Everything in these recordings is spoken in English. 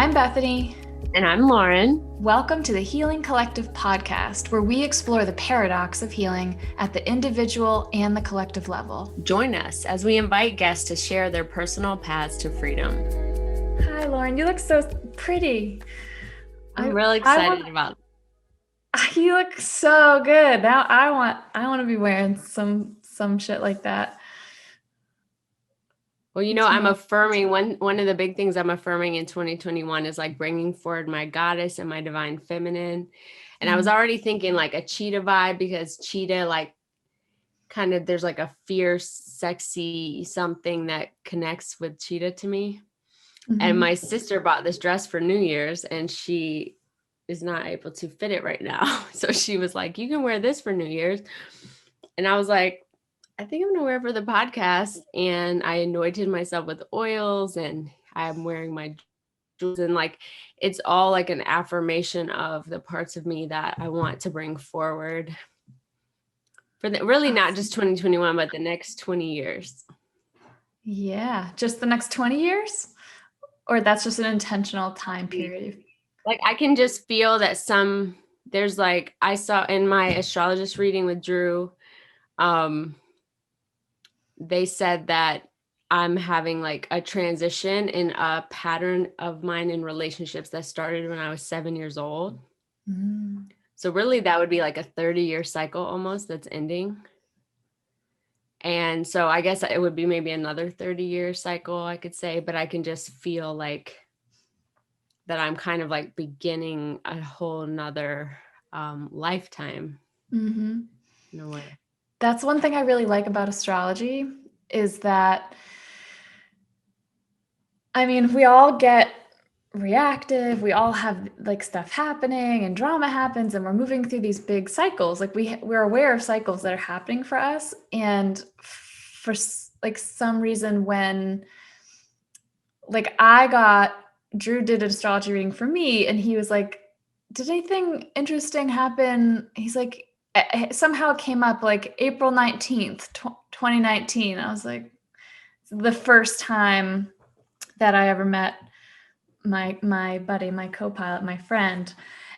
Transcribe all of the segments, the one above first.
I'm Bethany. And I'm Lauryn. Welcome to the Healing Collective podcast, where we explore the paradox of healing at the individual and the collective level. Join us as we invite guests to share their personal paths to freedom. Hi, Lauryn. You look so pretty. I'm really excited about it. You look so good. Now I want to be wearing some shit like that. Well, I'm affirming one of the big things I'm affirming in 2021 is like bringing forward my goddess and my divine feminine. And I was already thinking like a cheetah vibe, because cheetah, like, kind of, there's like a fierce, sexy something that connects with cheetah to me. Mm-hmm. And my sister bought this dress for New Year's and she is not able to fit it right now. So she was like, you can wear this for New Year's. And I was like, I think I'm going to wear it for the podcast. And I anointed myself with oils and I'm wearing my jewels. And like, it's all like an affirmation of the parts of me that I want to bring forward for really not just 2021, but the next 20 years. Yeah. Just the next 20 years? Or that's just an intentional time period? Like, I can just feel that there's like, I saw in my astrologist reading with Drew, they said that I'm having like a transition in a pattern of mine in relationships that started when I was 7 years old. Mm. So really that would be like a 30-year cycle almost that's ending. And so I guess it would be maybe another 30-year cycle, I could say, but I can just feel like that I'm kind of like beginning a whole nother lifetime. Mm-hmm. In a way. That's one thing I really like about astrology is that, I mean, we all get reactive. We all have like stuff happening and drama happens and we're moving through these big cycles. Like we're aware of cycles that are happening for us. And for like some reason when like Drew did an astrology reading for me and he was like, did anything interesting happen? He's like, somehow it came up like April 19th, 2019. I was like, the first time that I ever met my buddy, my co-pilot, my friend.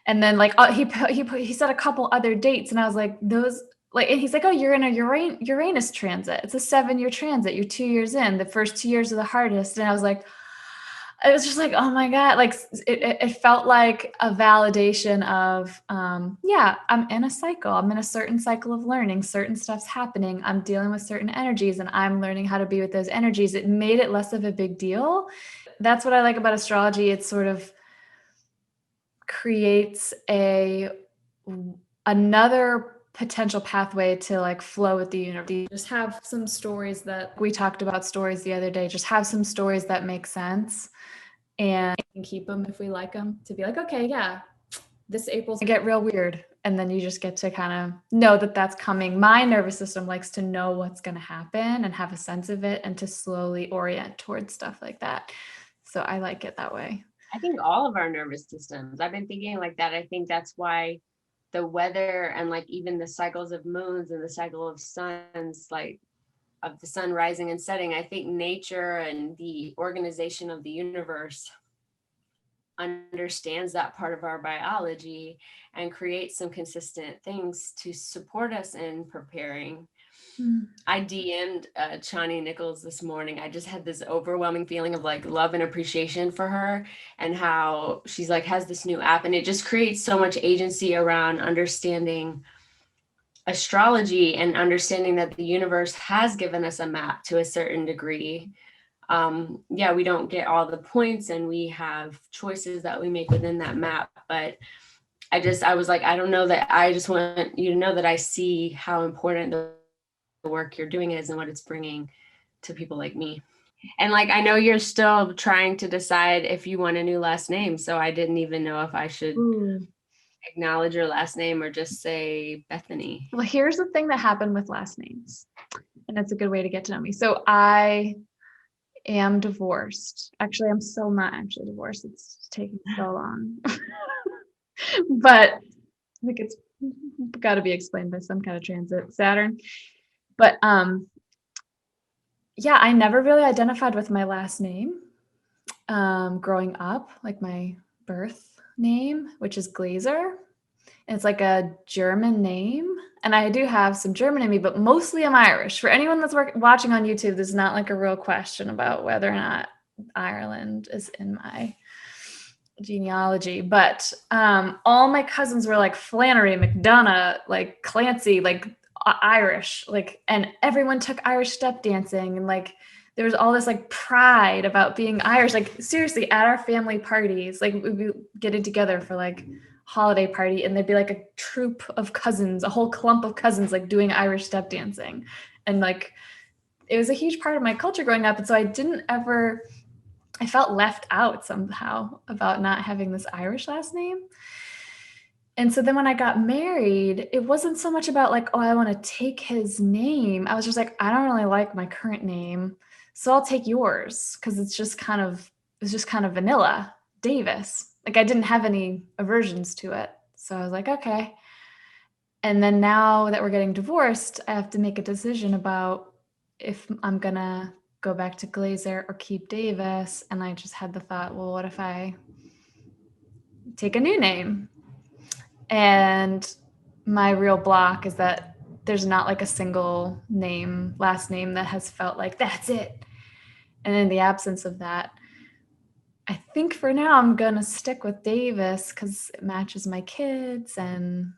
And then like he said a couple other dates and I was like, those like, and he's like, oh, you're in a Uranus transit. It's a 7-year transit. You're 2 years in. The first 2 years are the hardest. And I was like, it was just like, oh my God, like it felt like a validation of, yeah, I'm in a cycle. I'm in a certain cycle of learning. Certain stuff's happening. I'm dealing with certain energies and I'm learning how to be with those energies. It made it less of a big deal. That's what I like about astrology. It sort of creates another potential pathway to like flow with the universe. Just have some stories that we talked about stories the other day. Just have some stories that make sense and keep them if we like them, to be like, okay, yeah, this April's gonna get real weird. And then you just get to kind of know that that's coming. My nervous system likes to know what's going to happen and have a sense of it and to slowly orient towards stuff like that. So I like it that way. I think all of our nervous systems, I've been thinking like that. I think that's why the weather and like even the cycles of moons and the cycle of suns, like of the sun rising and setting, I think nature and the organization of the universe understands that part of our biology and creates some consistent things to support us in preparing. I DM'd Chani Nichols this morning. I just had this overwhelming feeling of like love and appreciation for her and how she's like has this new app and it just creates so much agency around understanding astrology and understanding that the universe has given us a map to a certain degree. Yeah, we don't get all the points and we have choices that we make within that map, but I was like, I don't know, that I just want you to know that I see how important the work you're doing is and what it's bringing to people like me. And like, I know you're still trying to decide if you want a new last name. So I didn't even know if I should acknowledge your last name or just say Bethany. Well, here's the thing that happened with last names. And that's a good way to get to know me. So I am divorced. Actually, I'm still not actually divorced. It's taking so long. But I think it's got to be explained by some kind of transit, Saturn. But yeah, I never really identified with my last name. growing up, like my birth name, which is Glazer. And it's like a German name. And I do have some German in me, but mostly I'm Irish. For anyone that's watching on YouTube, there's not like a real question about whether or not Ireland is in my genealogy. But all my cousins were like Flannery, McDonough, like Clancy, like Irish, like, and everyone took Irish step dancing, and like there was all this like pride about being Irish. Like seriously, at our family parties, like we'd be getting together for like holiday party, and there'd be like a troop of cousins, a whole clump of cousins, like doing Irish step dancing, and like it was a huge part of my culture growing up. And so I felt left out somehow about not having this Irish last name. And so then when I got married, it wasn't so much about like, oh, I want to take his name. I was just like, I don't really like my current name, so I'll take yours, because it's just kind of vanilla, Davis. Like I didn't have any aversions to it. So I was like, okay. And then now that we're getting divorced, I have to make a decision about if I'm gonna go back to Glazer or keep Davis. And I just had the thought, well, what if I take a new name? And my real block is that there's not like a single last name that has felt like that's it. And in the absence of that, I think for now I'm gonna stick with Davis because it matches my kids, and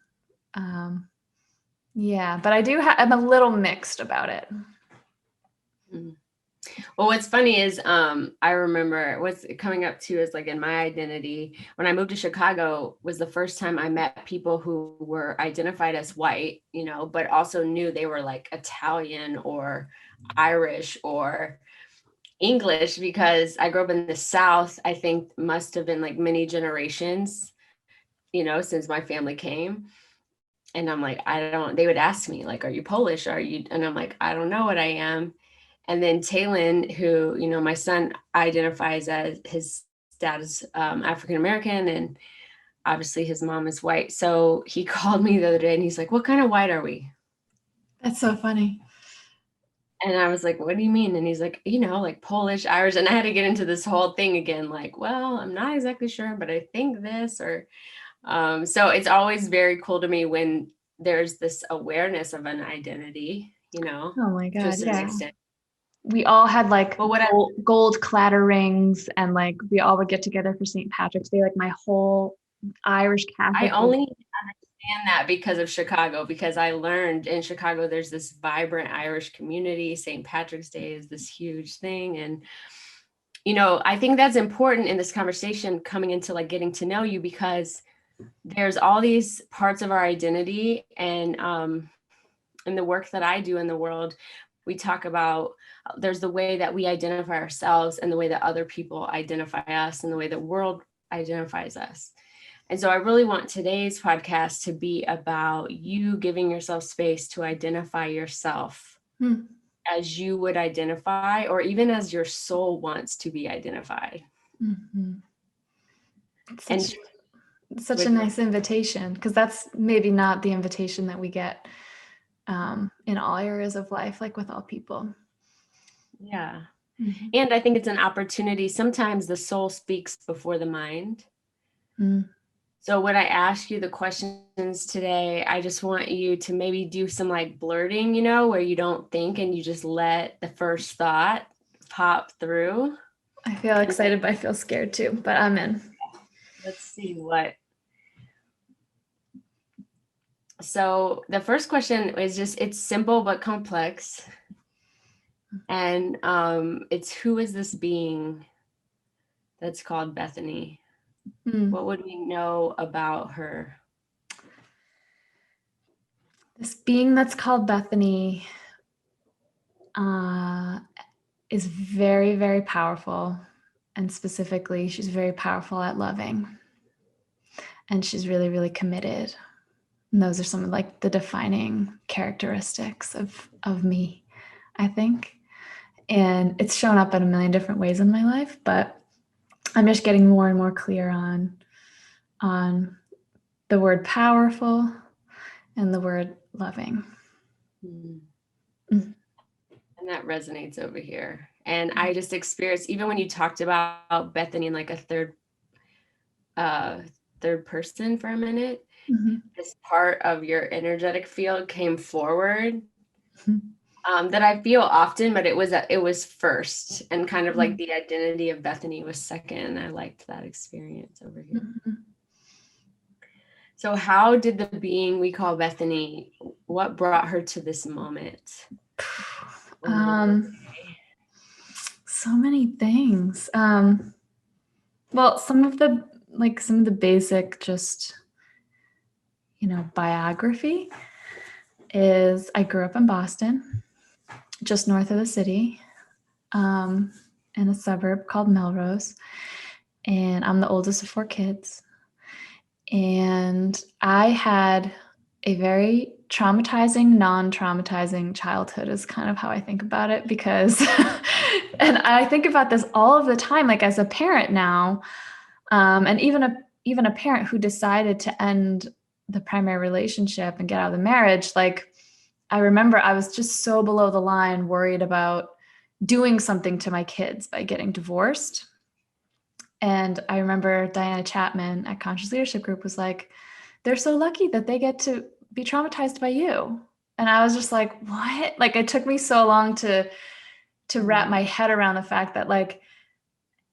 yeah. But I'm a little mixed about it. Mm. Well, what's funny is I remember what's coming up too is like in my identity, when I moved to Chicago was the first time I met people who were identified as white, you know, but also knew they were like Italian or Irish or English, because I grew up in the South. I think must have been like many generations, you know, since my family came. And I'm like, they would ask me like, are you Polish? And I'm like, I don't know what I am. And then Talon, who, you know, my son identifies as, his dad is African-American, and obviously his mom is white. So he called me the other day and he's like, what kind of white are we? That's so funny. And I was like, what do you mean? And he's like, you know, like Polish, Irish. And I had to get into this whole thing again, like, well, I'm not exactly sure, but I think this, or so it's always very cool to me when there's this awareness of an identity, you know, Oh my to a God, certain yeah. extent. We all had like But what gold clatter rings, and like we all would get together for St. Patrick's Day. Like my whole Irish I Catholic. only understand that because of Chicago, because I learned in Chicago there's this vibrant Irish community. St. Patrick's Day is this huge thing. And, you know, I think that's important in this conversation coming into like getting to know you, because there's all these parts of our identity. And in the work that I do in the world, we talk about there's the way that we identify ourselves and the way that other people identify us and the way the world identifies us. And so I really want today's podcast to be about you giving yourself space to identify yourself as you would identify, or even as your soul wants to be identified. Mm-hmm. And such a nice invitation, because that's maybe not the invitation that we get in all areas of life, like with all people. Yeah. Mm-hmm. And I think it's an opportunity. Sometimes the soul speaks before the mind. So when I ask you the questions today, I just want you to maybe do some like blurting, you know, where you don't think and you just let the first thought pop through. I feel excited, but I feel scared too, but I'm in. Let's see what. So the first question is it's simple but complex. And it's, who is this being that's called Bethany? What would we know about her? This being that's called Bethany is very, very powerful. And specifically, she's very powerful at loving. And she's really, really committed. And those are some of like the defining characteristics of me, I think. And it's shown up in a million different ways in my life, but I'm just getting more and more clear on the word powerful and the word loving. And that resonates over here. And I just experienced, even when you talked about Bethany in like a third person for a minute, this part of your energetic field came forward. That I feel often, but it was first, and kind of like the identity of Bethany was second. I liked that experience over here. So how did the being we call Bethany, what brought her to this moment? So many things. Well, some of the basic just, biography is I grew up in Boston, just north of the city, in a suburb called Melrose. And I'm the oldest of 4 kids. And I had a very traumatizing, non-traumatizing childhood is kind of how I think about it, because, and I think about this all of the time, like as a parent now, and even a parent who decided to end the primary relationship and get out of the marriage. Like, I remember I was just so below the line, worried about doing something to my kids by getting divorced. And I remember Diana Chapman at Conscious Leadership Group was like, they're so lucky that they get to be traumatized by you. And I was just like, what? Like, it took me so long to wrap my head around the fact that, like,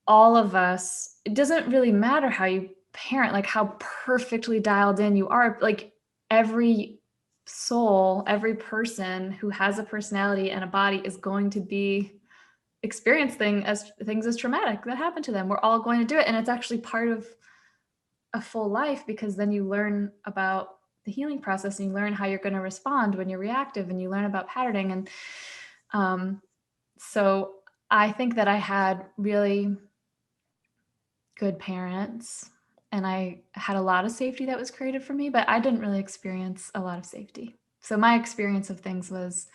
all of us, it doesn't really matter how you parent, like how perfectly dialed in you are. Like, every soul, every person who has a personality and a body is going to be experience things as traumatic that happen to them. We're all going to do it. And it's actually part of a full life, because then you learn about the healing process and you learn how you're going to respond when you're reactive, and you learn about patterning. And so I think that I had really good parents, and I had a lot of safety that was created for me, but I didn't really experience a lot of safety. So my experience of things was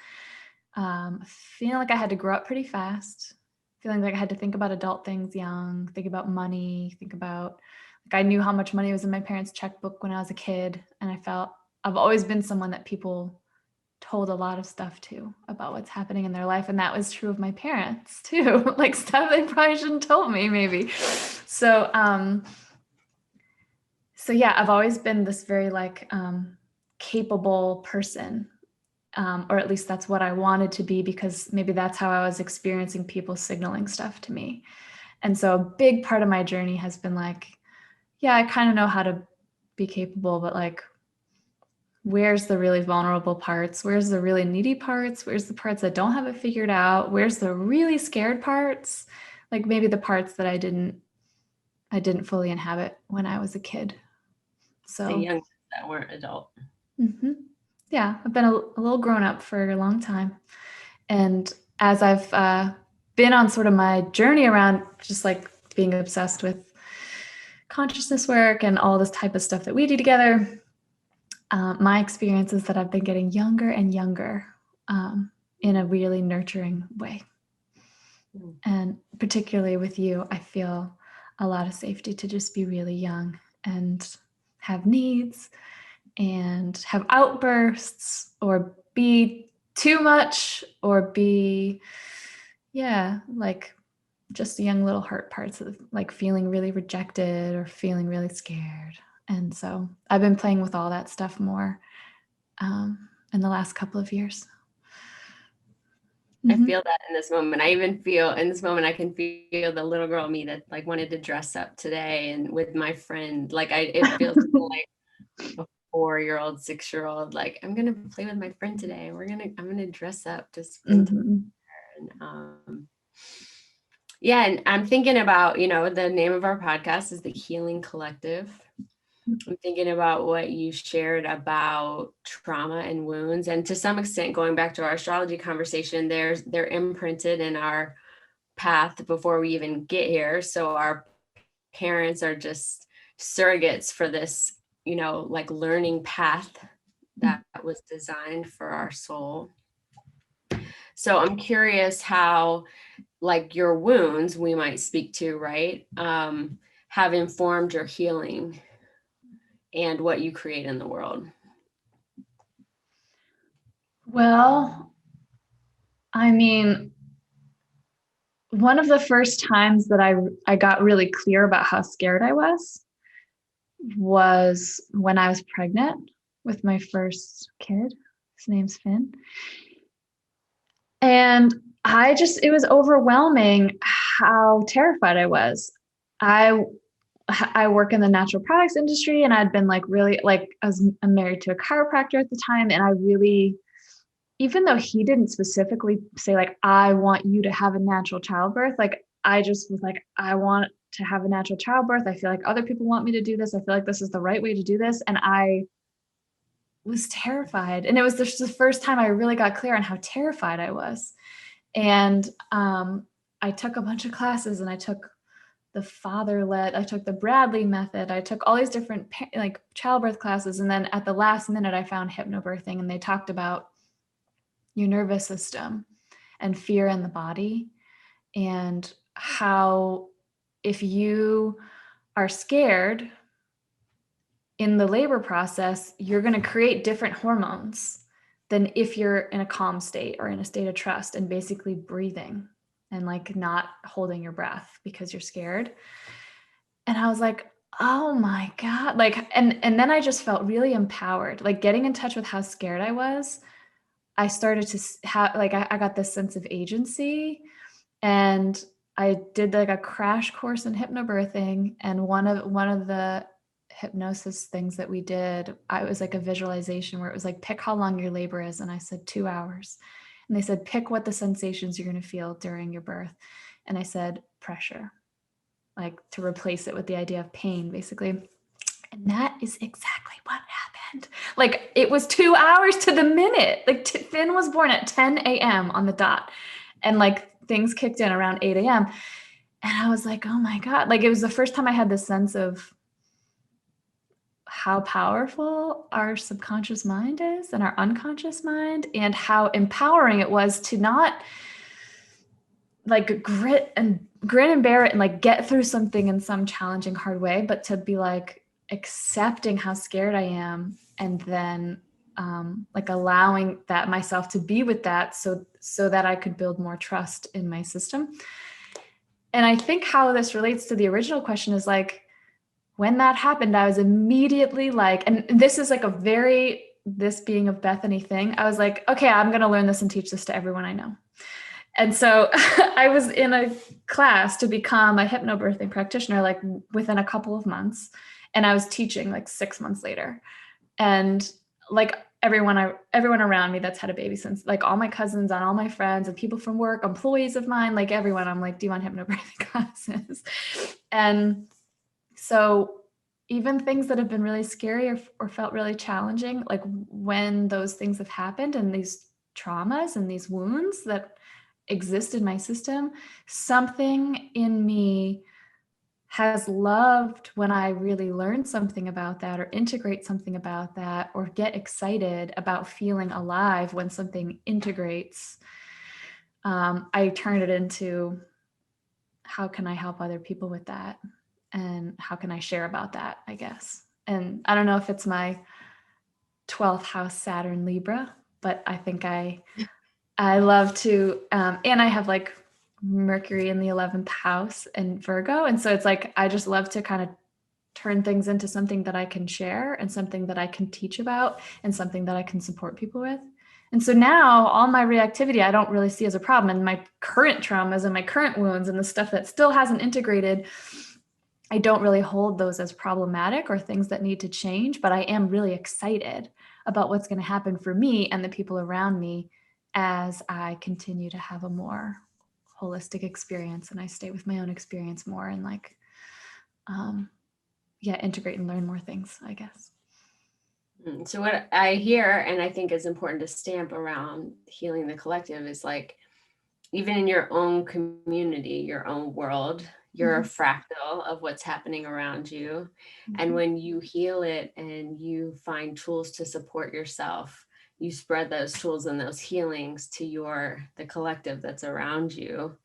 feeling like I had to grow up pretty fast, feeling like I had to think about adult things young, think about money, like I knew how much money was in my parents' checkbook when I was a kid. And I felt I've always been someone that people told a lot of stuff to about what's happening in their life. And that was true of my parents too, like stuff they probably shouldn't told me maybe. So, yeah, I've always been this very capable person. Or at least that's what I wanted to be, because maybe that's how I was experiencing people signaling stuff to me. And so a big part of my journey has been like, yeah, I kind of know how to be capable, but like, where's the really vulnerable parts? Where's the really needy parts? Where's the parts that don't have it figured out? Where's the really scared parts? Like maybe the parts that I didn't fully inhabit when I was a kid. So the young that weren't adult. Yeah, I've been a little grown up for a long time. And as I've been on sort of my journey around just like being obsessed with consciousness work and all this type of stuff that we do together, my experience is that I've been getting younger and younger in a really nurturing way. And particularly with you, I feel a lot of safety to just be really young and have needs and have outbursts, or be too much, or be, like just young little hurt parts of like feeling really rejected or feeling really scared. And so I've been playing with all that stuff more in the last couple of years. I feel that in this moment. I even feel in this moment, I can feel the little girl me that like wanted to dress up today and with my friend. Like it feels like a 4-year-old, 6-year-old, like I'm gonna play with my friend today. I'm gonna dress up to spend time with her. And, yeah, and I'm thinking about, the name of our podcast is The Healing Collective. I'm thinking about what you shared about trauma and wounds, and to some extent, going back to our astrology conversation, they're imprinted in our path before we even get here. So our parents are just surrogates for this, like learning path that was designed for our soul. So I'm curious how, like, your wounds, we might speak to, right, have informed your healing and what you create in the world. Well, I mean, one of the first times that I got really clear about how scared I was when I was pregnant with my first kid. His name's Finn. And it was overwhelming how terrified I was. I I work in the natural products industry, and I'd been like really like I'm married to a chiropractor at the time, and I really, even though he didn't specifically say like I want you to have a natural childbirth, like I just was like I want to have a natural childbirth. I feel like other people want me to do this. I feel like this is the right way to do this, and I was terrified. And it was just the first time I really got clear on how terrified I was. And I took a bunch of classes, and I took I took the Bradley method. I took all these different like childbirth classes. And then at the last minute, I found hypnobirthing, and they talked about your nervous system and fear in the body, and how if you are scared in the labor process, you're going to create different hormones than if you're in a calm state or in a state of trust and basically breathing and like not holding your breath because you're scared. And I was like, oh my God. Like, and then I just felt really empowered, like getting in touch with how scared I was. I started to have, like, I got this sense of agency, and I did like a crash course in hypnobirthing. And one of the hypnosis things that we did, I was like a visualization where it was like, pick how long your labor is. And I said 2 hours. And they said, pick what the sensations you're going to feel during your birth. And I said, pressure, like to replace it with the idea of pain, basically. And that is exactly what happened. Like it was 2 hours to the minute. Like Finn was born at 10 a.m. on the dot. And like things kicked in around 8 a.m. And I was like, oh my God. Like it was the first time I had this sense of how powerful our subconscious mind is and our unconscious mind, and how empowering it was to not like grin and bear it and like get through something in some challenging, hard way, but to be like accepting how scared I am, and then like allowing that myself to be with that, so that I could build more trust in my system. And I think how this relates to the original question is like, when that happened, I was immediately like, and this is like this being a Bethany thing, I was like, okay, I'm going to learn this and teach this to everyone I know. And so I was in a class to become a hypnobirthing practitioner, like within a couple of months. And I was teaching like 6 months later. And like everyone around me that's had a baby since, like all my cousins and all my friends and people from work, employees of mine, like everyone, I'm like, do you want hypnobirthing classes? And so even things that have been really scary or felt really challenging, like when those things have happened and these traumas and these wounds that exist in my system, something in me has loved when I really learn something about that or integrate something about that or get excited about feeling alive when something integrates. I turn it into, how can I help other people with that? And how can I share about that, I guess. And I don't know if it's my 12th house Saturn Libra, but I think I love to, and I have like Mercury in the 11th house and Virgo. And so it's like, I just love to kind of turn things into something that I can share and something that I can teach about and something that I can support people with. And so now all my reactivity, I don't really see as a problem. And my current traumas and my current wounds and the stuff that still hasn't integrated, I don't really hold those as problematic or things that need to change, but I am really excited about what's going to happen for me and the people around me as I continue to have a more holistic experience and I stay with my own experience more and like, integrate and learn more things, I guess. So what I hear, and I think is important to stamp around healing the collective, is like, even in your own community, your own world, you're a fractal of what's happening around you. And when you heal it and you find tools to support yourself, you spread those tools and those healings to the collective that's around you.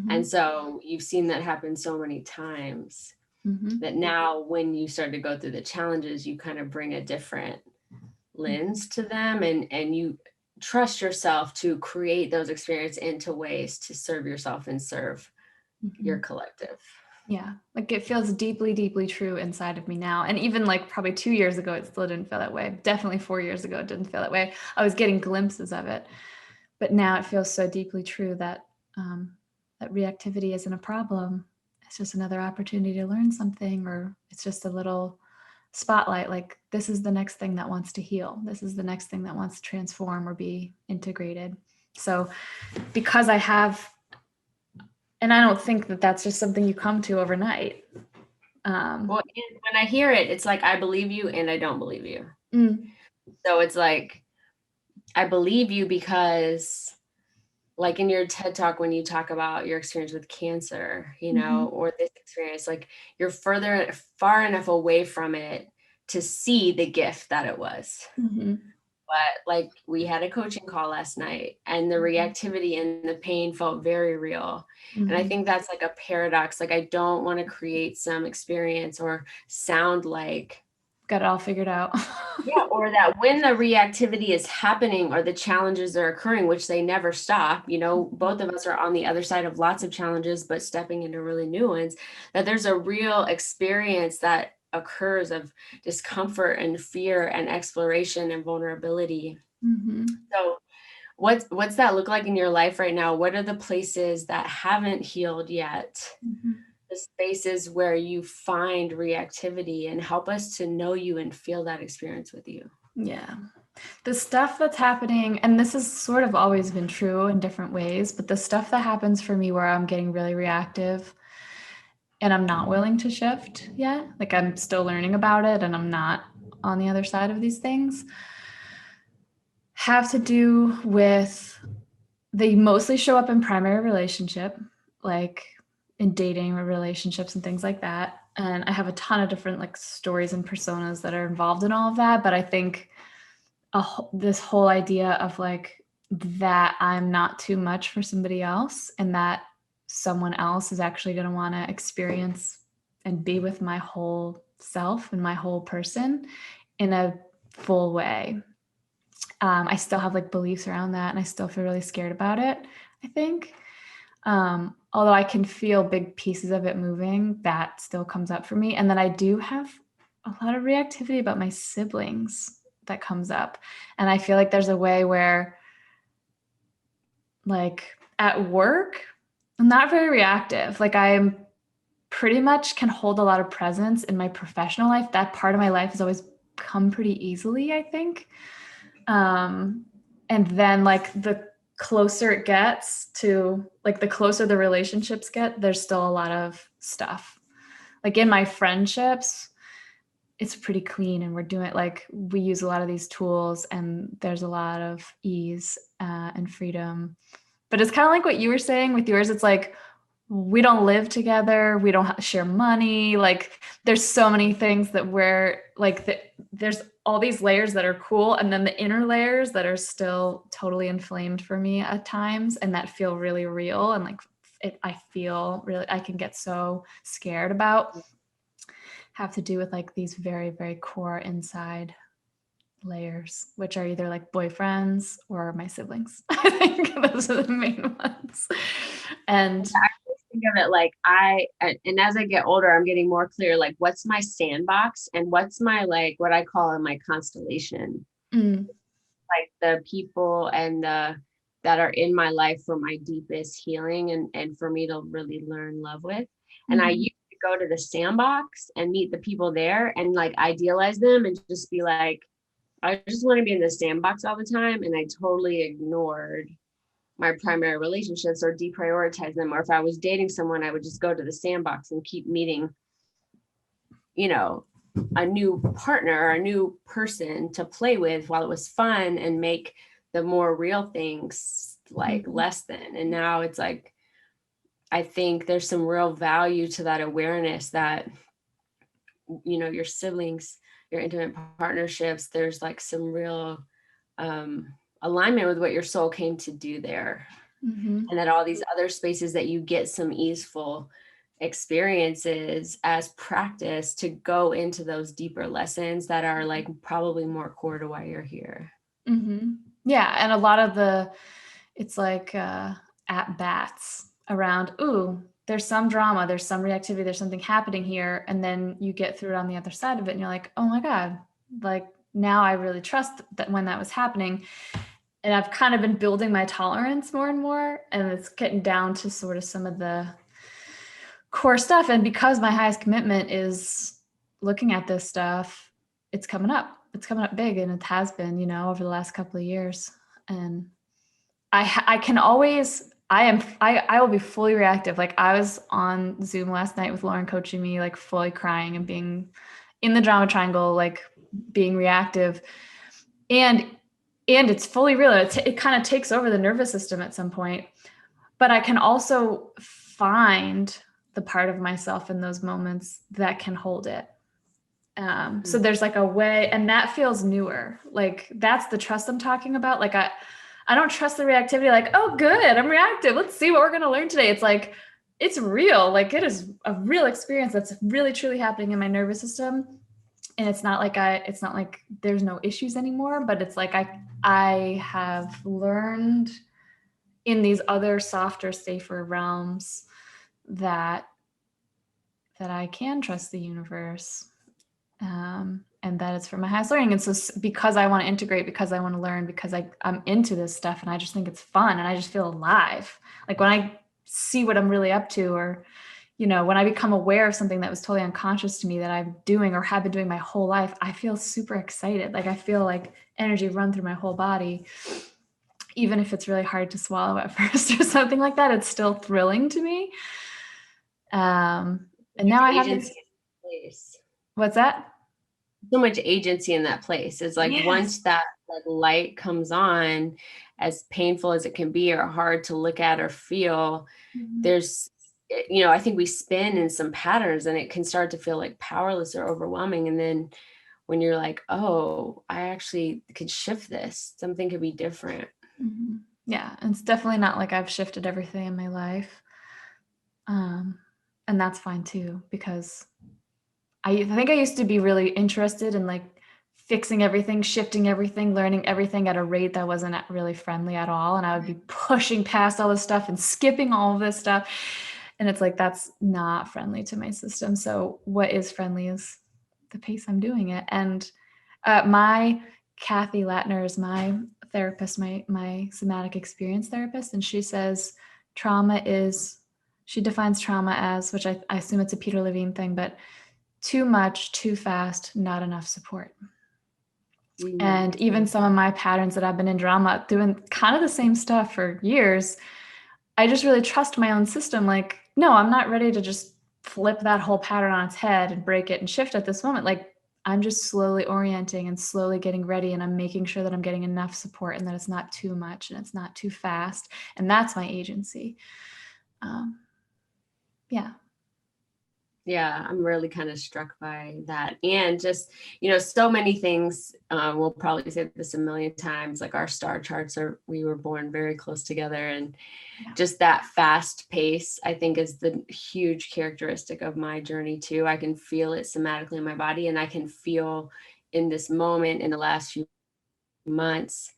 And so you've seen that happen so many times that now when you start to go through the challenges, you kind of bring a different lens to them, and you trust yourself to create those experiences into ways to serve yourself and serve your collective. Yeah, like it feels deeply, deeply true inside of me now. And even like probably 2 years ago, it still didn't feel that way. Definitely 4 years ago, it didn't feel that way. I was getting glimpses of it, but now it feels so deeply true that that reactivity isn't a problem. It's just another opportunity to learn something, or it's just a little spotlight. Like this is the next thing that wants to heal. This is the next thing that wants to transform or be integrated. So, because I have, and I don't think that that's just something you come to overnight. Well, when I hear it, it's like I believe you and I don't believe you. Mm. So it's like I believe you because, like in your TED talk, when you talk about your experience with cancer, you know, or this experience, like you're far enough away from it to see the gift that it was. But like we had a coaching call last night and the reactivity and the pain felt very real. And I think that's like a paradox. Like I don't want to create some experience or sound like got it all figured out. yeah, or that when the reactivity is happening or the challenges are occurring, which they never stop, you know, both of us are on the other side of lots of challenges, but stepping into really new ones, that there's a real experience that occurs of discomfort and fear and exploration and vulnerability. So what's that look like in your life right now? What are the places that haven't healed yet? The spaces where you find reactivity, and help us to know you and feel that experience with you. Yeah. The stuff that's happening, and this has sort of always been true in different ways, but the stuff that happens for me where I'm getting really reactive and I'm not willing to shift yet, like I'm still learning about it and I'm not on the other side of these things, have to do with, they mostly show up in primary relationship, like in dating or relationships and things like that. And I have a ton of different like stories and personas that are involved in all of that. But I think this whole idea of like that I'm not too much for somebody else and that someone else is actually going to want to experience and be with my whole self and my whole person in a full way. I still have like beliefs around that and I still feel really scared about it, I think. Although I can feel big pieces of it moving, that still comes up for me. And then I do have a lot of reactivity about my siblings that comes up. And I feel like there's a way where, like at work, I'm not very reactive. Like I'm pretty much can hold a lot of presence in my professional life. That part of my life has always come pretty easily, I think. And then like the closer it gets to, like the closer the relationships get, there's still a lot of stuff. Like in my friendships, it's pretty clean and we're doing it, like we use a lot of these tools and there's a lot of ease and freedom. But it's kind of like what you were saying with yours. It's like we don't live together, we don't share money, like there's so many things that we're like there's all these layers that are cool and then the inner layers that are still totally inflamed for me at times and that feel really real and like I feel really, I can get so scared about, have to do with like these very, very core inside layers, which are either like boyfriends or my siblings. I think those are the main ones. And I think of it like and as I get older, I'm getting more clear, like what's my sandbox and what's my, like what I call my constellation, like the people and that are in my life for my deepest healing and for me to really learn love with. And I used to go to the sandbox and meet the people there and like idealize them and just be like, I just want to be in the sandbox all the time. And I totally ignored my primary relationships or deprioritize them. Or if I was dating someone, I would just go to the sandbox and keep meeting, you know, a new partner or a new person to play with while it was fun and make the more real things like less than. And now it's like, I think there's some real value to that awareness that, you know, your siblings, your intimate partnerships, there's like some real alignment with what your soul came to do there. And that all these other spaces that you get some easeful experiences as practice to go into those deeper lessons that are like probably more core to why you're here. Yeah. And a lot of it's like at bats around, ooh, there's some drama, there's some reactivity, there's something happening here. And then you get through it on the other side of it and you're like, oh my God, like now I really trust that when that was happening. And I've kind of been building my tolerance more and more. And it's getting down to sort of some of the core stuff. And because my highest commitment is looking at this stuff, it's coming up. It's coming up big, and it has been, over the last couple of years. And I can always I will be fully reactive. Like I was on Zoom last night with Lauryn coaching me, like fully crying and being in the drama triangle, like being reactive, and it's fully real. It kind of takes over the nervous system at some point. But I can also find the part of myself in those moments that can hold it. So there's like a way, and that feels newer. Like that's the trust I'm talking about. Like I don't trust the reactivity. Like, oh, good, I'm reactive. Let's see what we're going to learn today. It's like, it's real. Like it is a real experience that's really truly happening in my nervous system. And it's not like there's no issues anymore, but it's like I have learned in these other softer, safer realms that I can trust the universe, and that it's for my highest learning. And so because I want to integrate, because I want to learn, because I'm into this stuff and I just think it's fun and I just feel alive. Like when I see what I'm really up to, or, when I become aware of something that was totally unconscious to me that I'm doing or have been doing my whole life, I feel super excited. Like I feel like energy run through my whole body. Even if it's really hard to swallow at first or something like that, it's still thrilling to me. And now I have this. What's that? So much agency in that place. It's like once that like light comes on, as painful as it can be or hard to look at or feel, there's, I think we spin in some patterns and it can start to feel like powerless or overwhelming. And then when you're like, oh, I actually could shift this, something could be different. Yeah. And it's definitely not like I've shifted everything in my life. And that's fine too, because I think I used to be really interested in like fixing everything, shifting everything, learning everything at a rate that wasn't really friendly at all. And I would be pushing past all this stuff and skipping all of this stuff. And it's like, that's not friendly to my system. So what is friendly is the pace I'm doing it. And my Kathy Latner is my therapist, my somatic experience therapist. And she says she defines trauma as, which I assume it's a Peter Levine thing, but too much, too fast, not enough support. And even some of my patterns that I've been in drama, doing kind of the same stuff for years, I just really trust my own system. Like, no, I'm not ready to just flip that whole pattern on its head and break it and shift at this moment. Like, I'm just slowly orienting and slowly getting ready, and I'm making sure that I'm getting enough support and that it's not too much and it's not too fast. And that's my agency. Yeah. Yeah, I'm really kind of struck by that. And just, so many things, we'll probably say this a million times, like our star charts we were born very close together. And just that fast pace, I think, is the huge characteristic of my journey too. I can feel it somatically in my body, and I can feel in this moment in the last few months,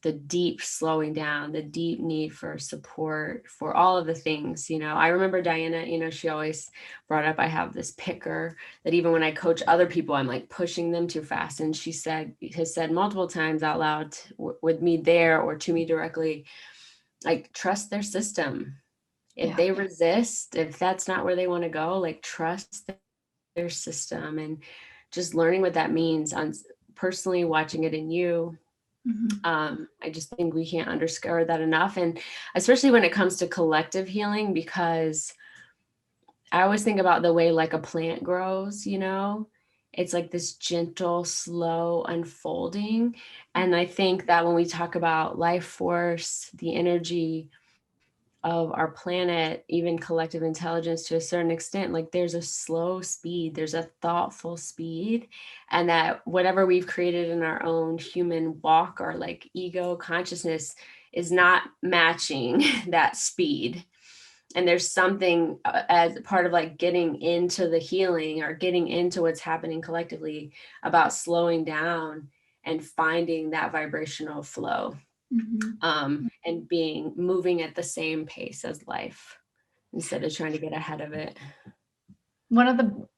the deep slowing down, the deep need for support for all of the things. I remember Diana, she always brought up, I have this picker that even when I coach other people, I'm like pushing them too fast. And she has said multiple times out loud with me there or to me directly, like, trust their system. If they resist, if that's not where they want to go, like, trust their system. And just learning what that means, on personally watching it in you. I just think we can't underscore that enough. And especially when it comes to collective healing, because I always think about the way like a plant grows, it's like this gentle, slow unfolding. And I think that when we talk about life force, the energy of our planet, even collective intelligence to a certain extent, like there's a slow speed, there's a thoughtful speed, and that whatever we've created in our own human walk or like ego consciousness is not matching that speed. And there's something as part of like getting into the healing or getting into what's happening collectively about slowing down and finding that vibrational flow, and moving at the same pace as life instead of trying to get ahead of it. One of the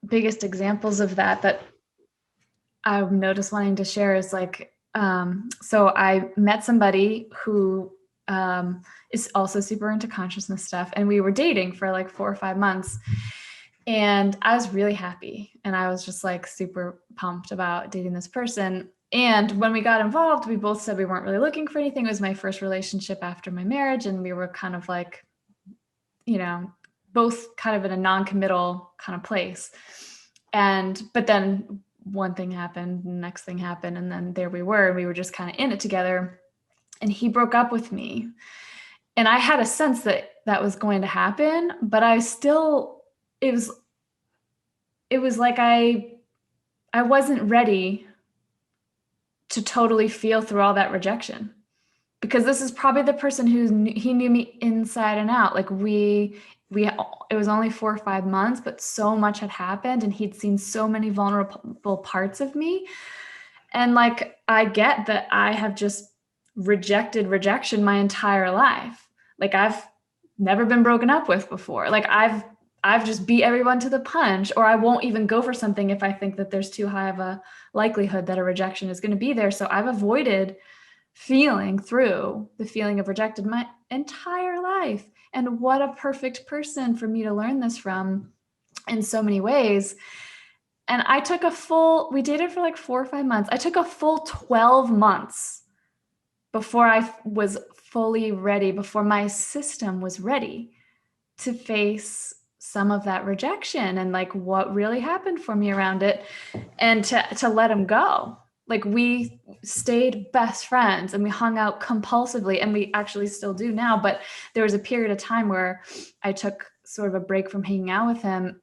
biggest examples of that I've noticed wanting to share is like, so I met somebody who is also super into consciousness stuff, and we were dating for like 4 or 5 months, and I was really happy, and I was just like super pumped about dating this person. And when we got involved, we both said we weren't really looking for anything. It was my first relationship after my marriage, and we were kind of like, you know, both kind of in a non-committal kind of place. But then one thing happened, the next thing happened, and then there we were, and we were just kind of in it together. And he broke up with me. And I had a sense that that was going to happen, but I still, it was like I wasn't ready to totally feel through all that rejection, because this is probably the person he knew me inside and out. Like it was only 4 or 5 months, but so much had happened, and he'd seen so many vulnerable parts of me. And like, I get that I have just rejected rejection my entire life. Like, I've never been broken up with before. Like, I've just beat everyone to the punch, or I won't even go for something if I think that there's too high of a likelihood that a rejection is going to be there. So I've avoided feeling through the feeling of rejected my entire life. And what a perfect person for me to learn this from in so many ways. And we dated for like 4 or 5 months. I took a full 12 months before I was fully ready, before my system was ready to face some of that rejection and like what really happened for me around it, and to let him go. Like, we stayed best friends and we hung out compulsively, and we actually still do now. But there was a period of time where I took sort of a break from hanging out with him,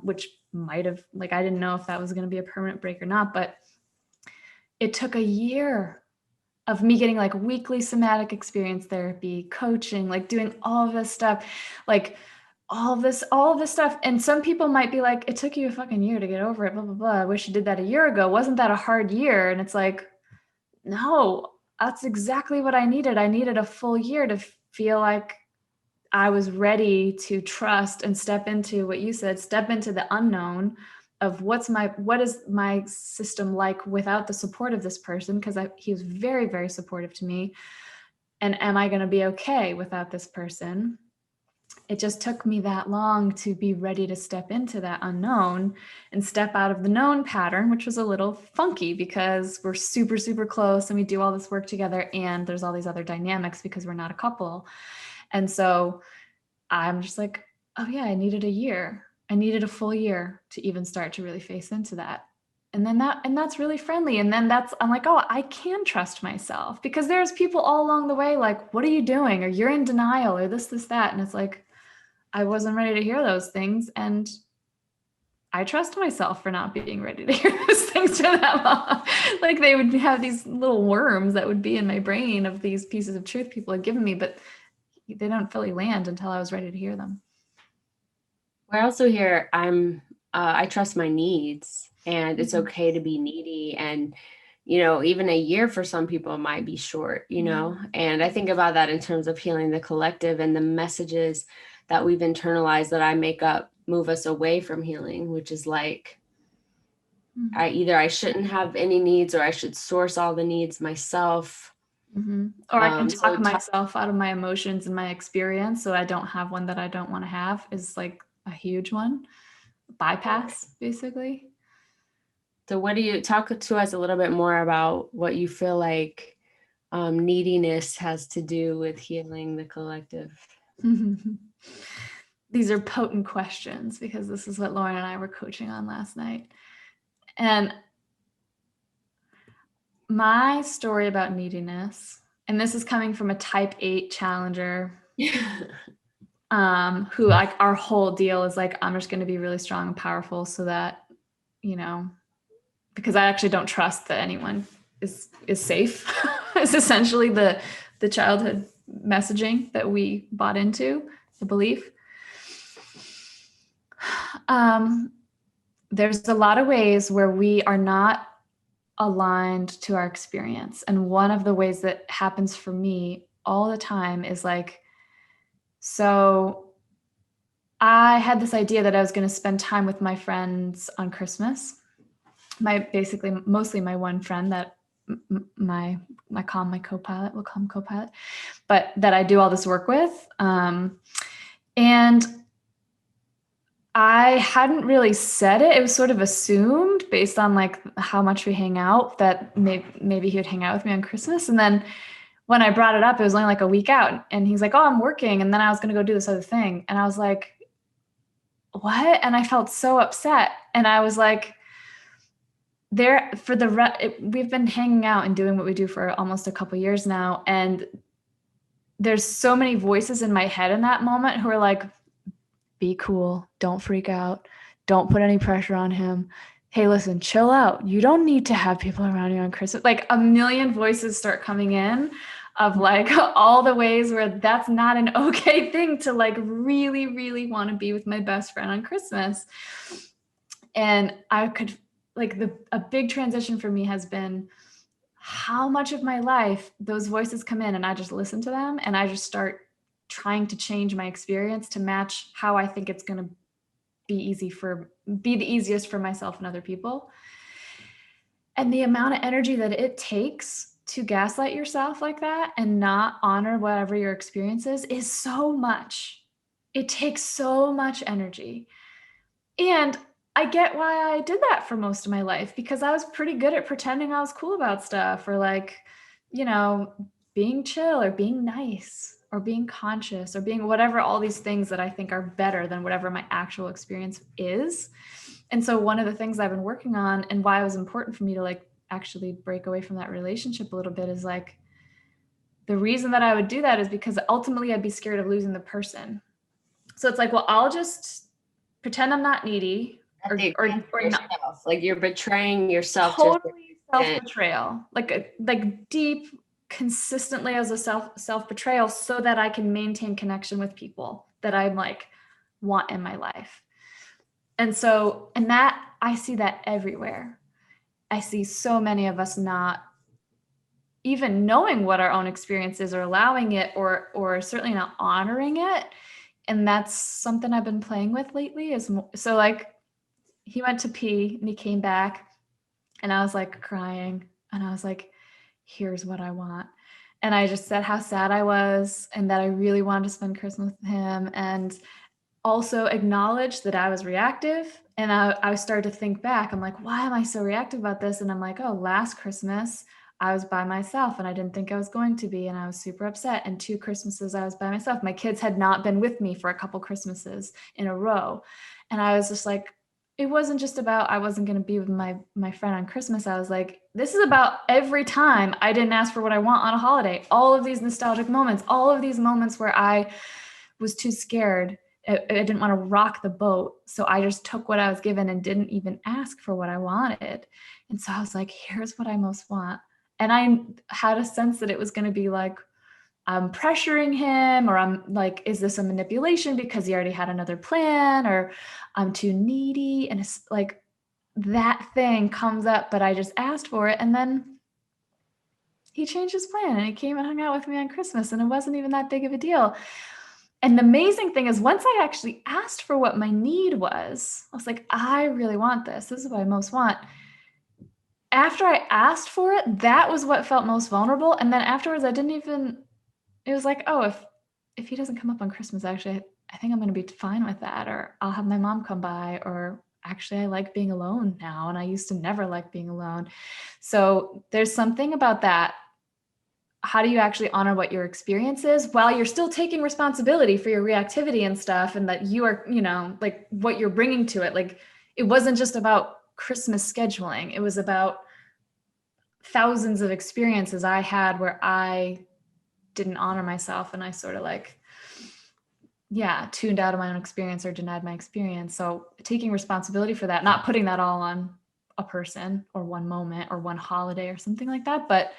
which might have, like, I didn't know if that was going to be a permanent break or not, but it took a year of me getting like weekly somatic experience therapy, coaching, like doing all of this stuff, like all of this stuff. And some people might be like, it took you a fucking year to get over it, blah, blah, blah. I wish you did that a year ago. Wasn't that a hard year? And it's like, no, that's exactly what I needed. I needed a full year to feel like I was ready to trust and step into what you said, step into the unknown of what is my system like without the support of this person? Because he was very, very supportive to me. And am I going to be okay without this person? It just took me that long to be ready to step into that unknown and step out of the known pattern, which was a little funky because we're super, super close and we do all this work together, and there's all these other dynamics because we're not a couple. And so I'm just like, oh yeah, I needed a year. I needed a full year to even start to really face into that. And that's really friendly. And then I'm like, oh, I can trust myself, because there's people all along the way like, what are you doing? Or you're in denial, or this, that. And it's like, I wasn't ready to hear those things. And I trust myself for not being ready to hear those things for that long. Like, they would have these little worms that would be in my brain of these pieces of truth people had given me, but they don't fully land until I was ready to hear them. I also hear I trust my needs, and it's okay to be needy. And, even a year for some people might be short, and I think about that in terms of healing the collective and the messages that we've internalized that I make up move us away from healing, which is like, I shouldn't have any needs, or I should source all the needs myself. Or I can talk myself out of my emotions and my experience, so I don't have one that I don't want to have, is like a huge one. Bypass, basically. So what do you talk to us a little bit more about what you feel like neediness has to do with healing the collective? These are potent questions, because this is what Lauryn and I were coaching on last night. And my story about neediness, and this is coming from a type 8 challenger who, like, our whole deal is like, I'm just going to be really strong and powerful so that, because I actually don't trust that anyone is safe. It's essentially the childhood messaging that we bought into, the belief. There's a lot of ways where we are not aligned to our experience. And one of the ways that happens for me all the time is like, so I had this idea that I was going to spend time with my friends on Christmas. Mostly my one friend that my co-pilot, we'll call him co-pilot, but that I do all this work with. And I hadn't really said it. It was sort of assumed based on like how much we hang out that maybe he would hang out with me on Christmas. And then when I brought it up, it was only like a week out, and he's like, "Oh, I'm working." And then I was going to go do this other thing. And I was like, "What?" And I felt so upset. And I was like, we've been hanging out and doing what we do for almost a couple years now. And there's so many voices in my head in that moment who are like, be cool. Don't freak out. Don't put any pressure on him. Hey, listen, chill out. You don't need to have people around you on Christmas. Like a million voices start coming in of like all the ways where that's not an okay thing to like really, really want to be with my best friend on Christmas. And I could like a big transition for me has been how much of my life those voices come in and I just listen to them and I just start trying to change my experience to match how I think it's going to be the easiest for myself and other people. And the amount of energy that it takes to gaslight yourself like that and not honor whatever your experience is so much. It takes so much energy. And I get why I did that for most of my life, because I was pretty good at pretending I was cool about stuff, or like, being chill or being nice or being conscious or being whatever, all these things that I think are better than whatever my actual experience is. And so one of the things I've been working on, and why it was important for me to like actually break away from that relationship a little bit, is like, the reason that I would do that is because ultimately I'd be scared of losing the person. So it's like, well, I'll just pretend I'm not needy, or yourself. not. Like you're betraying yourself. Totally self-betrayal, like deep, consistently as a self-betrayal, so that I can maintain connection with people that I'm like want in my life. And that I see that everywhere. I see so many of us not even knowing what our own experience is, or allowing it, or certainly not honoring it. And that's something I've been playing with lately. So like, he went to pee and he came back and I was like crying, and I was like, here's what I want. And I just said how sad I was and that I really wanted to spend Christmas with him, and also acknowledged that I was reactive. And I started to think back. I'm like, why am I so reactive about this? And I'm like, oh, last Christmas I was by myself and I didn't think I was going to be. And I was super upset. And 2 Christmases I was by myself. My kids had not been with me for a couple Christmases in a row. And I was just like, it wasn't just about I wasn't going to be with my friend on Christmas. I was like, this is about every time I didn't ask for what I want on a holiday. All of these nostalgic moments, all of these moments where I was too scared. I didn't want to rock the boat. So I just took what I was given and didn't even ask for what I wanted. And so I was like, here's what I most want. And I had a sense that it was going to be like, I'm pressuring him, or I'm like, is this a manipulation because he already had another plan, or I'm too needy? And it's like that thing comes up, but I just asked for it. And then he changed his plan and he came and hung out with me on Christmas, and it wasn't even that big of a deal. And the amazing thing is, once I actually asked for what my need was, I was like, I really want this. This is what I most want. After I asked for it, that was what felt most vulnerable. And then afterwards, it was like, oh, if he doesn't come up on Christmas, actually, I think I'm going to be fine with that. Or I'll have my mom come by, or actually I like being alone now. And I used to never like being alone. So there's something about that. How do you actually honor what your experience is while you're still taking responsibility for your reactivity and stuff, and that you are, like what you're bringing to it. Like, it wasn't just about Christmas scheduling. It was about thousands of experiences I had where I didn't honor myself, and I sort of like, tuned out of my own experience or denied my experience. So taking responsibility for that, not putting that all on a person or one moment or one holiday or something like that, but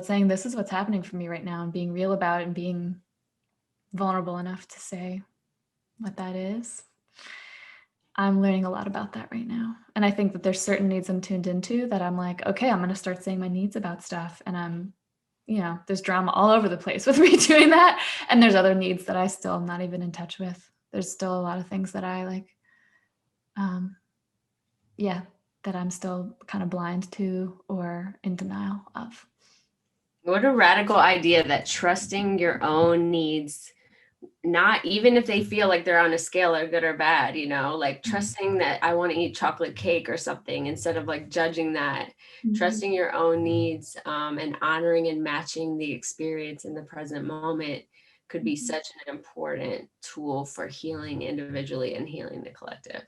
saying, this is what's happening for me right now, and being real about it and being vulnerable enough to say what that is. I'm learning a lot about that right now. And I think that there's certain needs I'm tuned into that I'm like, okay, I'm going to start saying my needs about stuff. And there's drama all over the place with me doing that. And there's other needs that I still am not even in touch with. There's still a lot of things that I like, that I'm still kind of blind to or in denial of. What a radical idea that trusting your own needs, not even if they feel like they're on a scale of good or bad, like trusting that I want to eat chocolate cake or something instead of like judging that, trusting your own needs, and honoring and matching the experience in the present moment could be such an important tool for healing individually and healing the collective.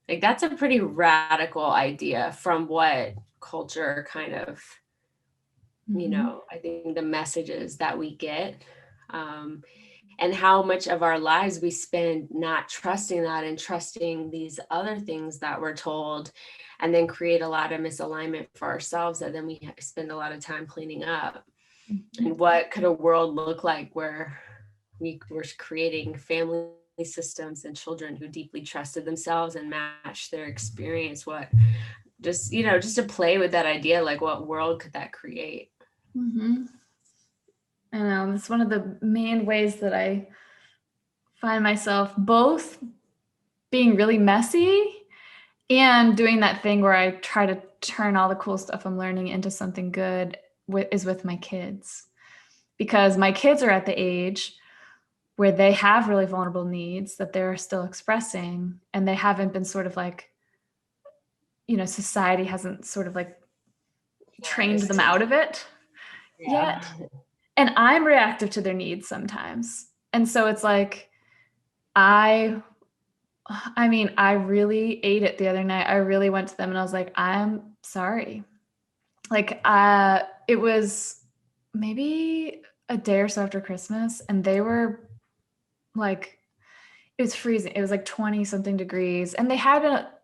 Like that's a pretty radical idea from what culture kind of, I think the messages that we get, and how much of our lives we spend not trusting that and trusting these other things that we're told, and then create a lot of misalignment for ourselves that then we spend a lot of time cleaning up. And what could a world look like where we were creating family systems and children who deeply trusted themselves and matched their experience? Just to play with that idea, like what world could that create? I know it's one of the main ways that I find myself both being really messy and doing that thing where I try to turn all the cool stuff I'm learning into something good is with my kids. Because my kids are at the age where they have really vulnerable needs that they're still expressing, and they haven't been sort of like, society hasn't sort of like trained them out of it yet. And I'm reactive to their needs sometimes. And so it's like, I really ate it the other night. I really went to them and I was like, I'm sorry. Like, it was maybe a day or so after Christmas, and they were like, it was freezing. It was like 20 something degrees. And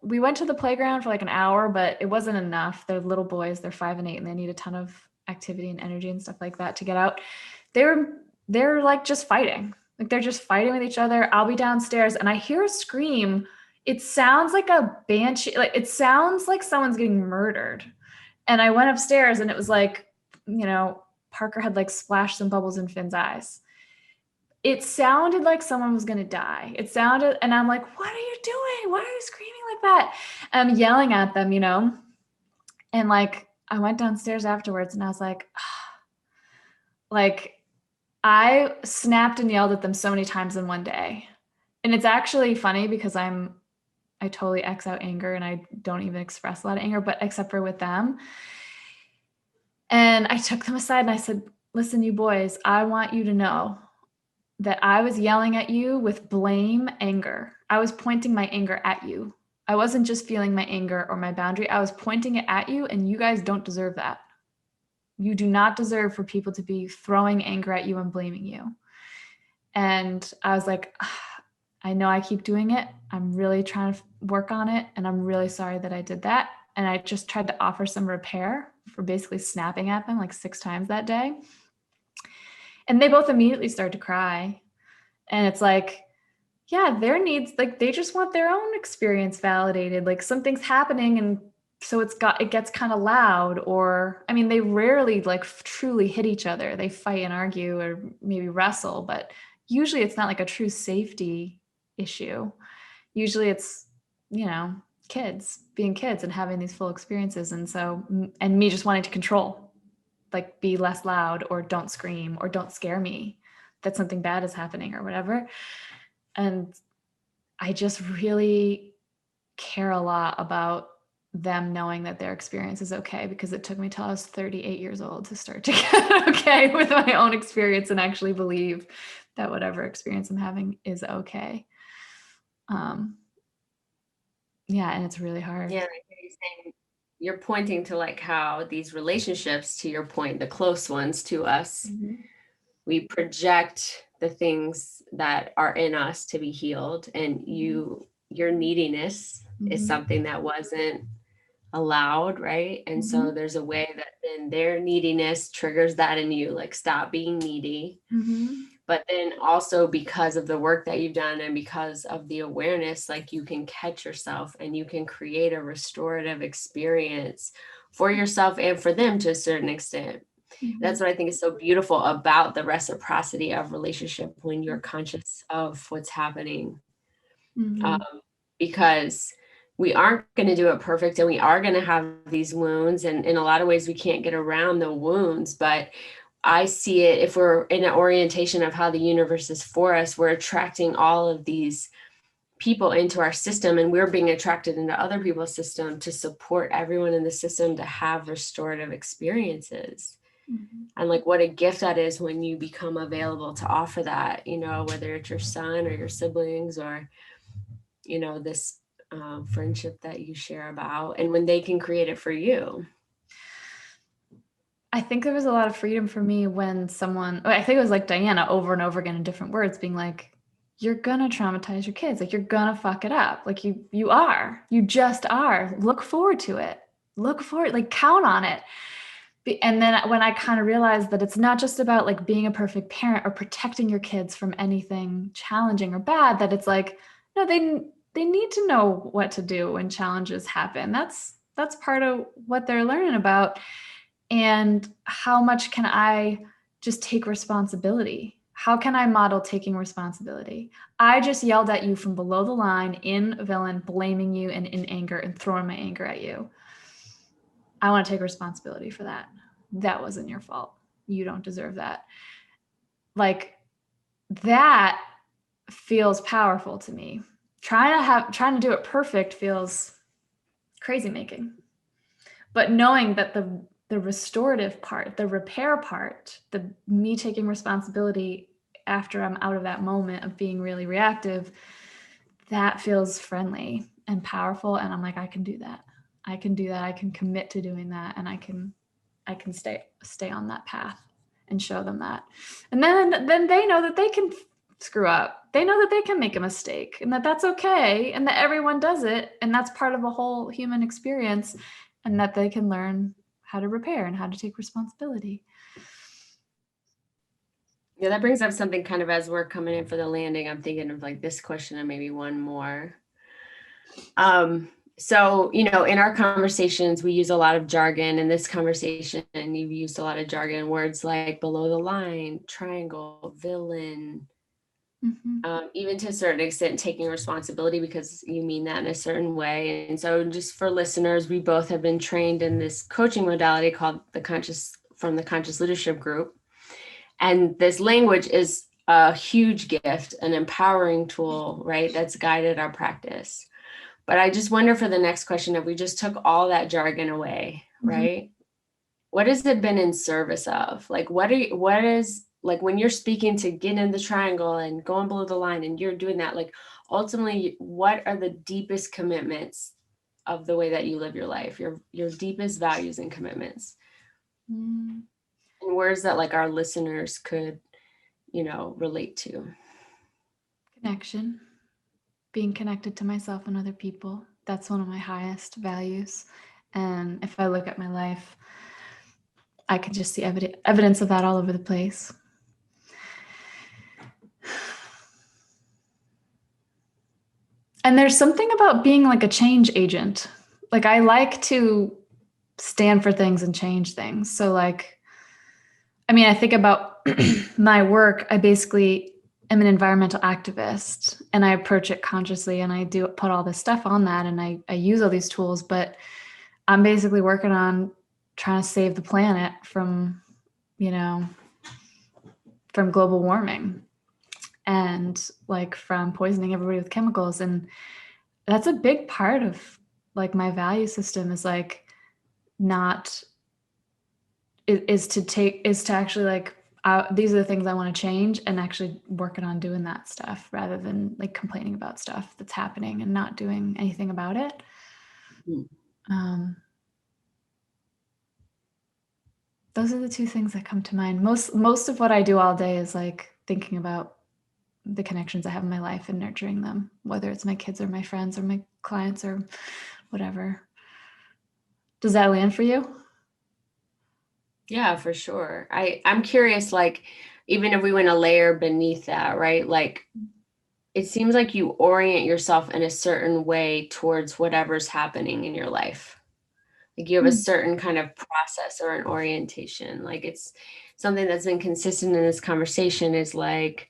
we went to the playground for like an hour, but it wasn't enough. They're little boys, they're 5 and 8, and they need a ton of activity and energy and stuff like that to get out. They're like just fighting. Like they're just fighting with each other. I'll be downstairs and I hear a scream. It sounds like a banshee. Like it sounds like someone's getting murdered. And I went upstairs and it was like, Parker had like splashed some bubbles in Finn's eyes. It sounded like someone was going to die. And I'm like, what are you doing? Why are you screaming like that? I'm yelling at them, and like, I went downstairs afterwards and I was like, like I snapped and yelled at them so many times in one day. And it's actually funny because I totally X out anger and I don't even express a lot of anger, but except for with them. And I took them aside and I said, listen, you boys, I want you to know that I was yelling at you with blame, anger. I was pointing my anger at you. I wasn't just feeling my anger or my boundary. I was pointing it at you, and you guys don't deserve that. You do not deserve for people to be throwing anger at you and blaming you. And I was like, I know I keep doing it. I'm really trying to work on it. And I'm really sorry that I did that. And I just tried to offer some repair for basically snapping at them like 6 times that day. And they both immediately started to cry. And it's like, yeah, their needs, like they just want their own experience validated. Like something's happening and so it gets kind of loud. Or I mean, they rarely like truly hit each other. They fight and argue or maybe wrestle, but usually it's not like a true safety issue. Usually it's, kids being kids and having these full experiences. And so, and me just wanting to control, like be less loud or don't scream or don't scare me that something bad is happening or whatever. And I just really care a lot about them knowing that their experience is okay, because it took me till I was 38 years old to start to get okay with my own experience and actually believe that whatever experience I'm having is okay. Yeah, and it's really hard. Yeah, you're pointing to like how these relationships, to your point, the close ones to us, we project the things that are in us to be healed, and your neediness is something that wasn't allowed, right? And so there's a way that then their neediness triggers that in you, like stop being needy. But then also because of the work that you've done and because of the awareness, like you can catch yourself and you can create a restorative experience for yourself and for them to a certain extent. That's what I think is so beautiful about the reciprocity of relationship when you're conscious of what's happening. Because we aren't going to do it perfect and we are going to have these wounds. And in a lot of ways, we can't get around the wounds. But I see it, if we're in an orientation of how the universe is for us, we're attracting all of these people into our system, and we're being attracted into other people's system to support everyone in the system to have restorative experiences. And like what a gift that is when you become available to offer that, you know, whether it's your son or your siblings or, you know, this friendship that you share about, and when they can create it for you. I think there was a lot of freedom for me when I think it was like Diana over and over again in different words being like, you're gonna traumatize your kids. Like you're gonna fuck it up. Like you just are. Look forward to it. Like count on it. And then when I kind of realized that it's not just about like being a perfect parent or protecting your kids from anything challenging or bad, that it's like, no, they need to know what to do when challenges happen. That's part of what they're learning about. And how much can I just take responsibility? How can I model taking responsibility? I just yelled at you from below the line in villain, blaming you and in anger and throwing my anger at you. I want to take responsibility for that. That wasn't your fault. You don't deserve that. Like that feels powerful to me. Trying to do it perfect feels crazy making. But knowing that the restorative part, the repair part, the me taking responsibility after I'm out of that moment of being really reactive, that feels friendly and powerful. And I'm like, I can do that. I can do that. I can commit to doing that. And I can stay on that path and show them that. And then they know that they can screw up. They know that they can make a mistake and that that's okay. And that everyone does it. And that's part of a whole human experience. And that they can learn how to repair and how to take responsibility. Yeah, that brings up something kind of as we're coming in for the landing. I'm thinking of like this question and maybe one more. So, you know, in our conversations, we use a lot of jargon. In this conversation, and you've used a lot of jargon words like below the line, triangle, villain, even to a certain extent, taking responsibility because you mean that in a certain way. And so just for listeners, we both have been trained in this coaching modality called the Conscious Leadership Group. And this language is a huge gift, an empowering tool, right? That's guided our practice. But I just wonder for the next question, if we just took all that jargon away, right? What has it been in service of? Like, what is like when you're speaking to get in the triangle and going below the line and you're doing that, like ultimately, what are the deepest commitments of the way that you live your life, your deepest values and commitments? And words that like our listeners could, you know, relate to? Connection. Being connected to myself and other people. That's one of my highest values. And if I look at my life, I can just see evidence of that all over the place. And there's something about being like a change agent. Like I like to stand for things and change things. So like, I mean, I think about my work. I basically am an environmental activist and I approach it consciously and I do put all this stuff on that and I use all these tools, but I'm basically working on trying to save the planet from, you know, from global warming and like from poisoning everybody with chemicals. And that's a big part of like my value system is like not is to actually like these are the things I want to change and actually working on doing that stuff rather than like complaining about stuff that's happening and not doing anything about it. Those are the two things that come to mind. Most of what I do all day is like thinking about the connections I have in my life and nurturing them, whether it's my kids or my friends or my clients or whatever. Does that land for you? Yeah, for sure. I'm curious, like, even if we went a layer beneath that, right? Like, it seems like you orient yourself in a certain way towards whatever's happening in your life. Like you have a certain kind of process or an orientation. Like it's something that's been consistent in this conversation is like,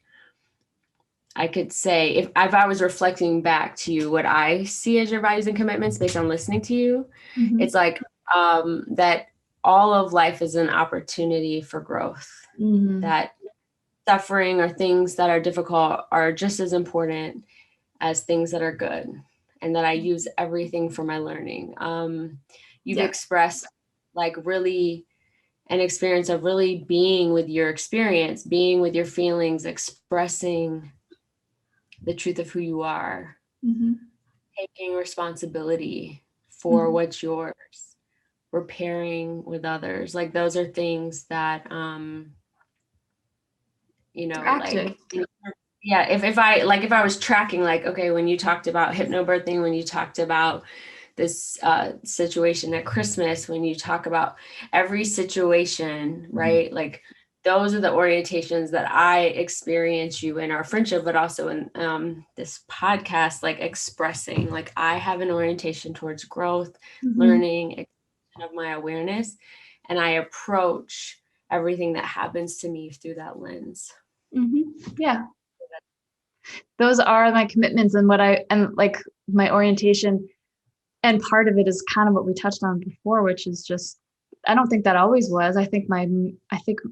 I could say if I was reflecting back to you what I see as your values and commitments based on listening to you, it's like that all of life is an opportunity for growth. That suffering or things that are difficult are just as important as things that are good, and that I use everything for my learning. You've expressed like really an experience of really being with your experience, being with your feelings, expressing the truth of who you are, taking responsibility for what's yours, repairing with others. Like those are things that, you know, like, yeah, if I was tracking, like, okay, when you talked about hypnobirthing, when you talked about this situation at Christmas, when you talk about every situation, right? Like those are the orientations that I experience you in our friendship, but also in this podcast, like expressing, like I have an orientation towards growth, learning, expansion of my awareness, and I approach everything that happens to me through that lens. Yeah. Those are my commitments and like my orientation. And part of it is kind of what we touched on before, which is just, I don't think that always was. I think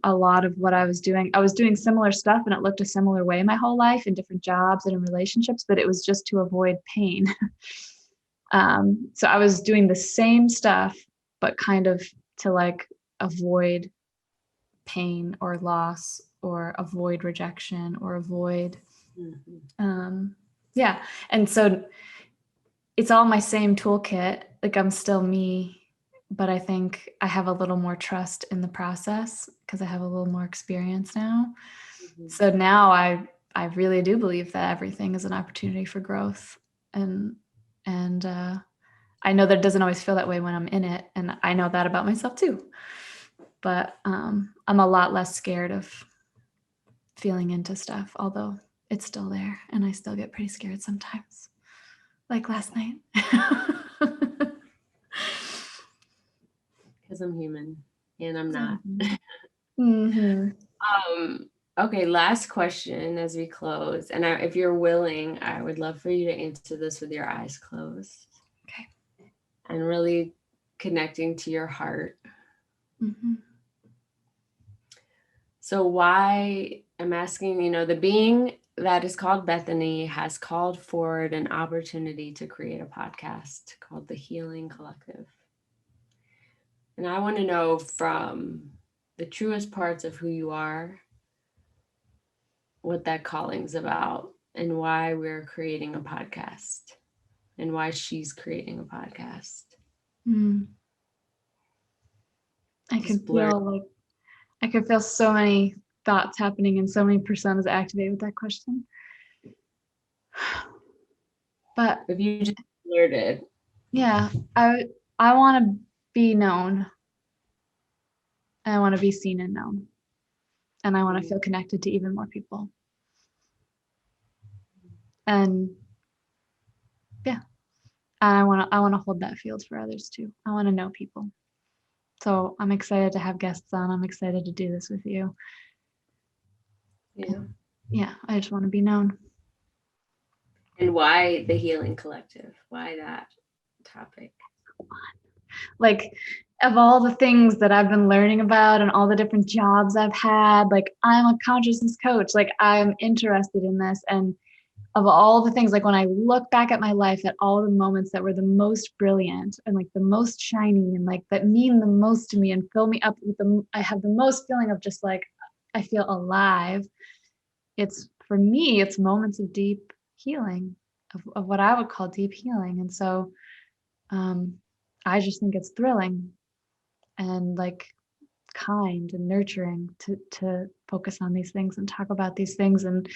a lot of what I was doing similar stuff and it looked a similar way my whole life in different jobs and in relationships, but it was just to avoid pain. So I was doing the same stuff, but kind of to like avoid pain or loss or avoid rejection or avoid, yeah. And so it's all my same toolkit. Like I'm still me, but I think I have a little more trust in the process because I have a little more experience now. So now I really do believe that everything is an opportunity for growth. And I know that it doesn't always feel that way when I'm in it. And I know that about myself too. But I'm a lot less scared of feeling into stuff, although it's still there and I still get pretty scared sometimes. Like last night. Because I'm human and I'm not. Okay, last question as we close. And if you're willing, I would love for you to answer this with your eyes closed. Okay. And really connecting to your heart. So why I'm asking, you know, the being that is called Bethany has called forward an opportunity to create a podcast called The Healing Collective. And I want to know from the truest parts of who you are, what that calling's about and why we're creating a podcast and why she's creating a podcast. I could feel so many thoughts happening and so many personas activated with that question. But if you just blurted. Yeah, I want to be known. I want to be seen and known. And I want to feel connected to even more people. And yeah, I want to hold that field for others too. I want to know people. So I'm excited to have guests on. I'm excited to do this with you. Yeah, I just want to be known. And why the Healing Collective? Why that topic? Like, of all the things that I've been learning about and all the different jobs I've had, like I'm a consciousness coach, like I'm interested in this. And of all the things, like when I look back at my life, at all the moments that were the most brilliant and like the most shiny and like that mean the most to me and fill me up with I have the most feeling of just like, I feel alive. For me, it's moments of deep healing, of what I would call deep healing. And so I just think it's thrilling and like kind and nurturing to focus on these things and talk about these things and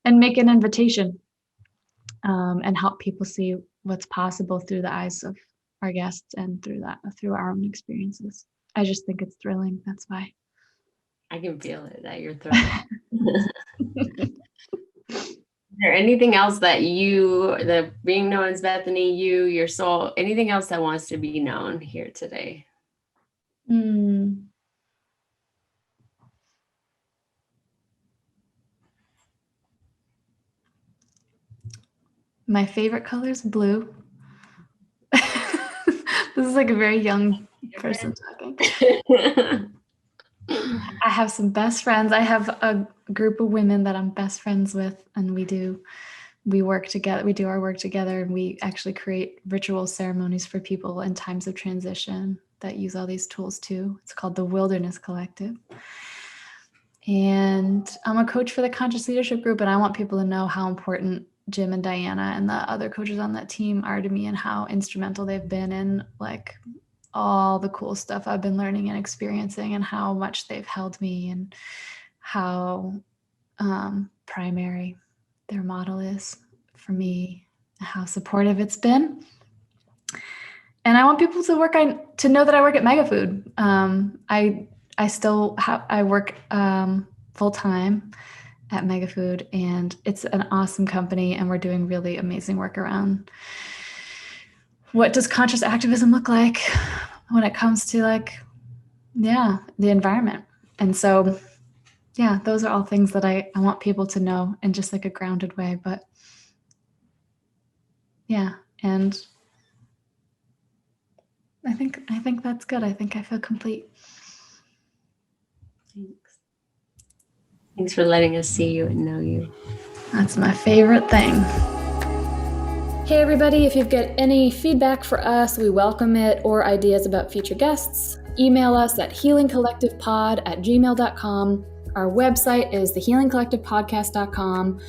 make an invitation and help people see what's possible through the eyes of our guests and through our own experiences. I just think it's thrilling. That's why. I can feel it at your throat. Is there anything else that the being known as Bethany, your soul, anything else that wants to be known here today? My favorite color is blue. This is like a very young person talking. I have some best friends. I have a group of women that I'm best friends with, and we work together. We do our work together, and we actually create ritual ceremonies for people in times of transition that use all these tools too. It's called the Wilderness Collective. And I'm a coach for the Conscious Leadership Group, and I want people to know how important Jim and Diana and the other coaches on that team are to me, and how instrumental they've been in like all the cool stuff I've been learning and experiencing, and how much they've held me, and how primary their model is for me, how supportive it's been. And I want people to know that I work at Megafood. I work full time at Megafood, and it's an awesome company, and we're doing really amazing work around what does conscious activism look like when it comes to the environment. And so, those are all things that I want people to know in just like a grounded way. But and I think that's good. I think I feel complete. Thanks for letting us see you and know you. That's my favorite thing. Hey everybody, if you've got any feedback for us, we welcome it, or ideas about future guests, email us at healingcollectivepod@gmail.com. Our website is thehealingcollectivepodcast.com.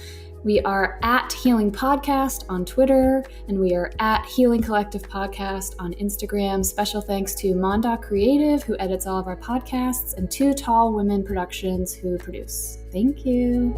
We are at Healing Podcast on Twitter, and we are at Healing Collective Podcast on Instagram. Special thanks to Monda Creative, who edits all of our podcasts, and Two Tall Women Productions, who produce. Thank you.